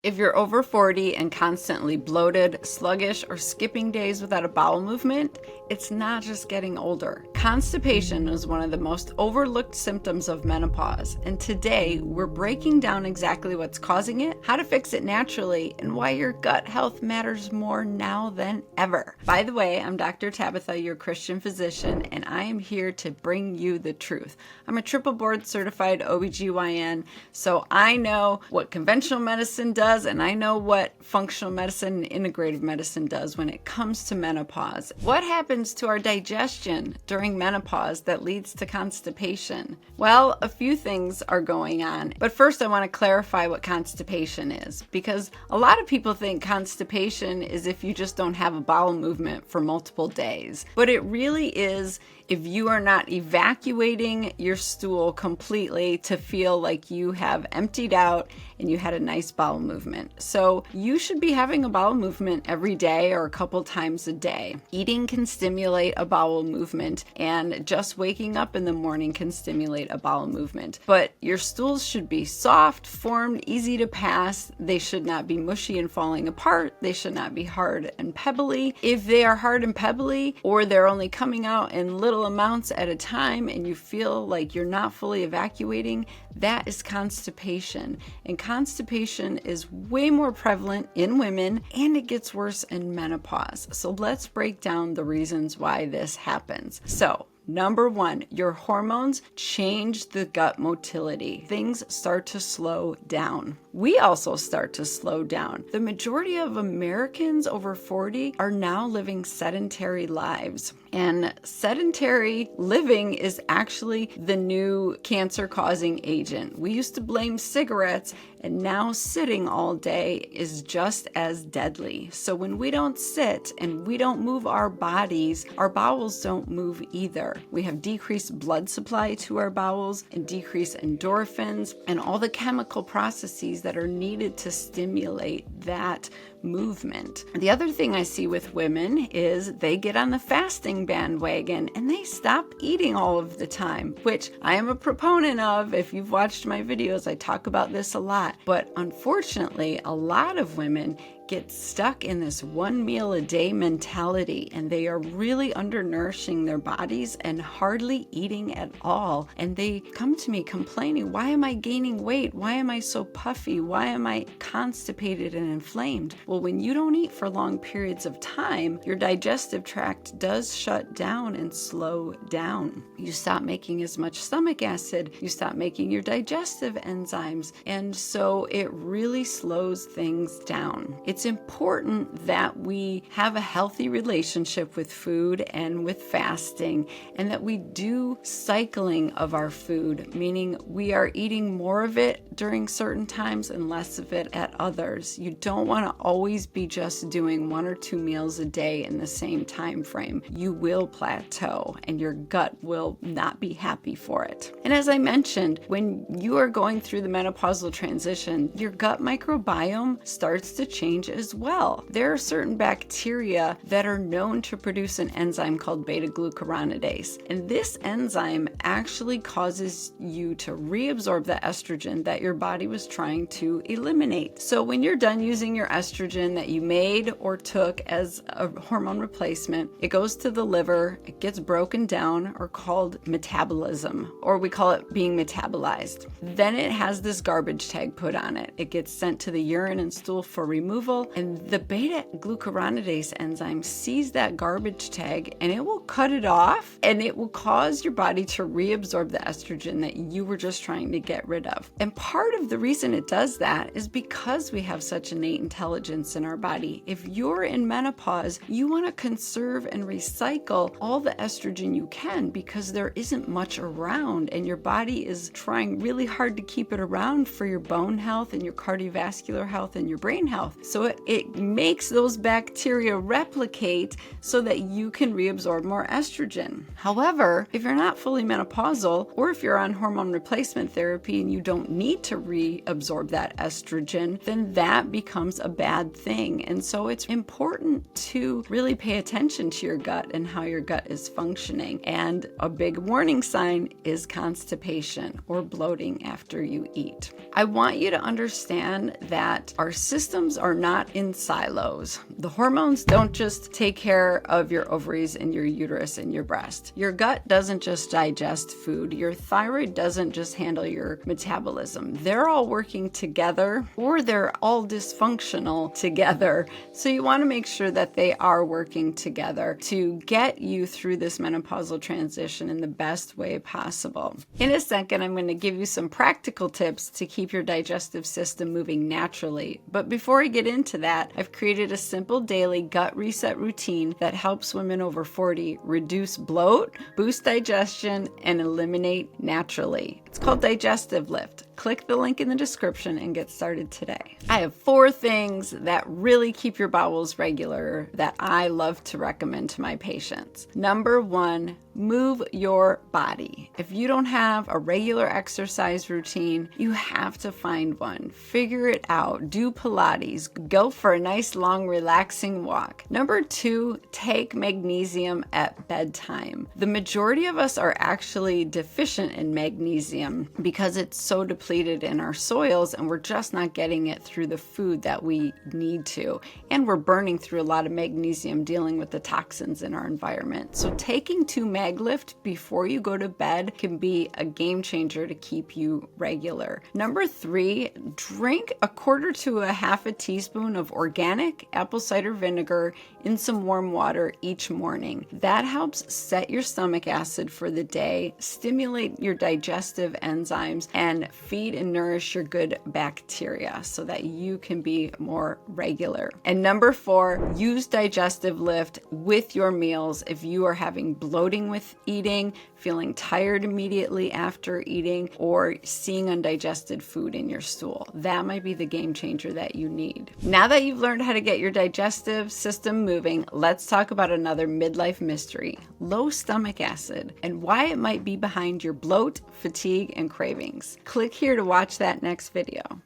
If you're over 40 and constantly bloated, sluggish, or skipping days without a bowel movement, it's not just getting older. Constipation is one of the most overlooked symptoms of menopause, and today we're breaking down exactly what's causing it, how to fix it naturally, and why your gut health matters more now than ever. By the way, I'm Dr. Tabatha, your Christian physician, and I am here to bring you the truth. I'm a triple board certified OBGYN, so I know what conventional medicine does, and I know what functional medicine and integrative medicine does when it comes to menopause. What happens to our digestion during menopause that leads to constipation? Well, a few things are going on, but first I want to clarify what constipation is, because a lot of people think constipation is if you just don't have a bowel movement for multiple days, but it really is if you are not evacuating your stool completely to feel like you have emptied out and you had a nice bowel movement. So you should be having a bowel movement every day or a couple times a day. Eating can stimulate a bowel movement, and just waking up in the morning can stimulate a bowel movement. But your stools should be soft, formed, easy to pass. They should not be mushy and falling apart. They should not be hard and pebbly. If they are hard and pebbly, or they're only coming out in little amounts at a time and you feel like you're not fully evacuating, that is constipation. And constipation is way more prevalent in women, and it gets worse in menopause. So let's break down the reasons why this happens. So number one, your hormones change the gut motility. Things start to slow down. We also start to slow down. The majority of Americans over 40 are now living sedentary lives. And sedentary living is actually the new cancer-causing agent. We used to blame cigarettes, and now sitting all day is just as deadly. So when we don't sit and we don't move our bodies, our bowels don't move either. We have decreased blood supply to our bowels and decreased endorphins and all the chemical processes that are needed to stimulate that movement. The other thing I see with women is they get on the fasting bandwagon and they stop eating all of the time, which I am a proponent of. If you've watched my videos, I talk about this a lot. But unfortunately, a lot of women get stuck in this one meal a day mentality, and they are really undernourishing their bodies and hardly eating at all. And they come to me complaining, why am I gaining weight? Why am I so puffy? Why am I constipated and inflamed? Well, when you don't eat for long periods of time, your digestive tract does shut down and slow down. You stop making as much stomach acid, you stop making your digestive enzymes, and so it really slows things down. It's important that we have a healthy relationship with food and with fasting, and that we do cycling of our food, meaning we are eating more of it during certain times and less of it at others. You don't want to always be just doing 1 or 2 meals a day in the same time frame. You will plateau and your gut will not be happy for it. And as I mentioned, when you are going through the menopausal transition, your gut microbiome starts to change as well. There are certain bacteria that are known to produce an enzyme called beta-glucuronidase, and this enzyme actually causes you to reabsorb the estrogen that your body was trying to eliminate. So when you're done using your estrogen that you made or took as a hormone replacement, it goes to the liver, it gets broken down, or called metabolism, or we call it being metabolized. Then it has this garbage tag put on it. It gets sent to the urine and stool for removal, and the beta-glucuronidase enzyme sees that garbage tag and it will cut it off, and it will cause your body to reabsorb the estrogen that you were just trying to get rid of. And part of the reason it does that is because we have such innate intelligence in our body. If you're in menopause, you want to conserve and recycle all the estrogen you can, because there isn't much around, and your body is trying really hard to keep it around for your bone health and your cardiovascular health and your brain health. So So it makes those bacteria replicate so that you can reabsorb more estrogen. However, if you're not fully menopausal, or if you're on hormone replacement therapy and you don't need to reabsorb that estrogen, then that becomes a bad thing. And so it's important to really pay attention to your gut and how your gut is functioning. And a big warning sign is constipation or bloating after you eat. I want you to understand that our systems are not in silos. The hormones don't just take care of your ovaries and your uterus and your breast. Your gut doesn't just digest food. Your thyroid doesn't just handle your metabolism. They're all working together, or they're all dysfunctional together. So you want to make sure that they are working together to get you through this menopausal transition in the best way possible. In a second, I'm going to give you some practical tips to keep your digestive system moving naturally. But before I get into that, I've created a simple daily gut reset routine that helps women over 40 reduce bloat, boost digestion, and eliminate naturally. It's called Digestive Lift. Click the link in the description and get started today. I have 4 things that really keep your bowels regular that I love to recommend to my patients. Number 1, move your body. If you don't have a regular exercise routine, you have to find one. Figure it out. Do Pilates. Go for a nice, long, relaxing walk. Number 2, take magnesium at bedtime. The majority of us are actually deficient in magnesium because it's so depleted in our soils, and we're just not getting it through the food that we need to. And we're burning through a lot of magnesium dealing with the toxins in our environment. So taking 2 MagLift before you go to bed can be a game changer to keep you regular. Number 3, drink 1/4 to 1/2 teaspoon of organic apple cider vinegar in some warm water each morning. That helps set your stomach acid for the day, stimulate your digestive enzymes, and feed and nourish your good bacteria so that you can be more regular. And number 4, use Digestive Lift with your meals if you are having bloating with eating, feeling tired immediately after eating, or seeing undigested food in your stool. That might be the game changer that you need. Now that you've learned how to get your digestive system moving, let's talk about another midlife mystery, low stomach acid, and why it might be behind your bloat, fatigue, and cravings. Click here to watch that next video.